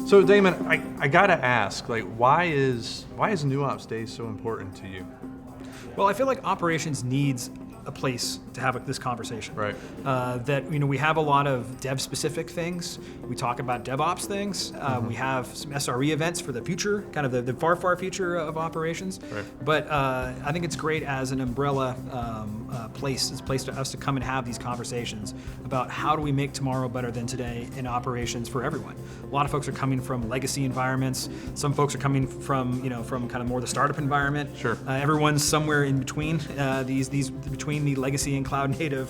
So Damon, I gotta ask, like, why is NewOps Days so important to you? Well, I feel like operations needs a place to have this conversation. Right. That we have a lot of dev-specific things. We talk about DevOps things. We have some SRE events for the future, kind of the far, far future of operations. Right. But I think it's great as an umbrella place. It's a place for us to come and have these conversations about how do we make tomorrow better than today in operations for everyone. A lot of folks are coming from legacy environments. Some folks are coming from from kind of more the startup environment. Sure. Everyone's somewhere in between between the legacy and cloud native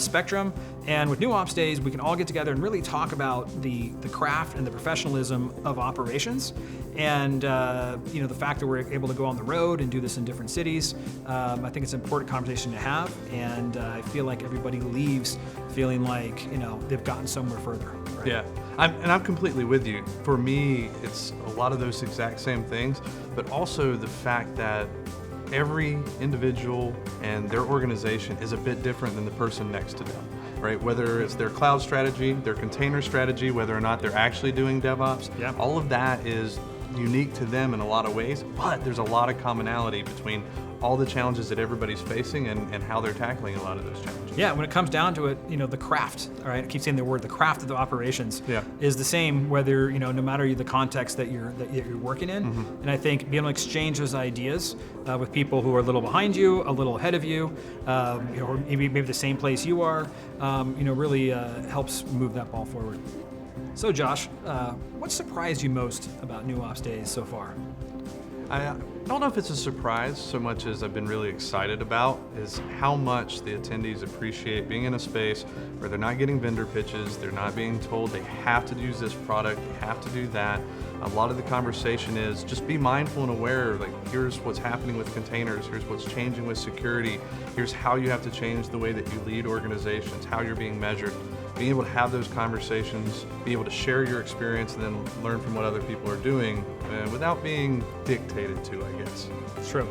spectrum. And with NewOps Days, we can all get together and really talk about the craft and the professionalism of operations. And the fact that we're able to go on the road and do this in different cities, I think it's an important conversation to have. And I feel like everybody leaves feeling like they've gotten somewhere further. Right? Yeah, I'm completely with you. For me, it's a lot of those exact same things, but also the fact that every individual and their organization is a bit different than the person next to them, right? Whether it's their cloud strategy, their container strategy, whether or not they're actually doing DevOps, all of that is unique to them in a lot of ways, but there's a lot of commonality between all the challenges that everybody's facing and how they're tackling a lot of those challenges. Yeah, when it comes down to it, the craft, all right, I keep saying the word, the craft of the operations is the same whether, no matter the context that you're working in. And I think being able to exchange those ideas with people who are a little behind you, a little ahead of you, or maybe the same place you are, really helps move that ball forward. So Josh, what surprised you most about NewOps Days so far? I don't know if it's a surprise so much as I've been really excited about is how much the attendees appreciate being in a space where they're not getting vendor pitches, they're not being told they have to use this product, they have to do that. A lot of the conversation is just be mindful and aware, like here's what's happening with containers, here's what's changing with security, here's how you have to change the way that you lead organizations, how you're being measured. Being able to have those conversations, be able to share your experience and then learn from what other people are doing without being dictated to, I guess. It's true.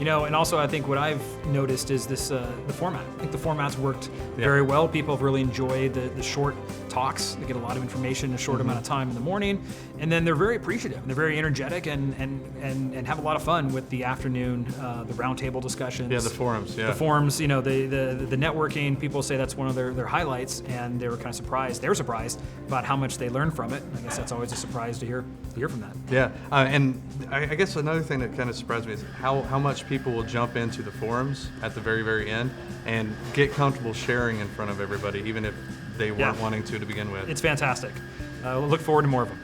And also I think what I've noticed is this the format. I think the format's worked very well. People have really enjoyed the short talks. They get a lot of information in a short amount of time in the morning, and then they're very appreciative and they're very energetic and have a lot of fun with the afternoon, the roundtable discussions. Yeah, the forums. Yeah, the forums. The networking. People say that's one of their highlights, and they were kind of surprised. They were surprised about how much they learned from it. I guess that's always a surprise to hear from that. Yeah, and I guess another thing that kind of surprised me is how much people will jump into the forums at the very, very end and get comfortable sharing in front of everybody, even if they weren't wanting to begin with. It's fantastic. We'll look forward to more of them.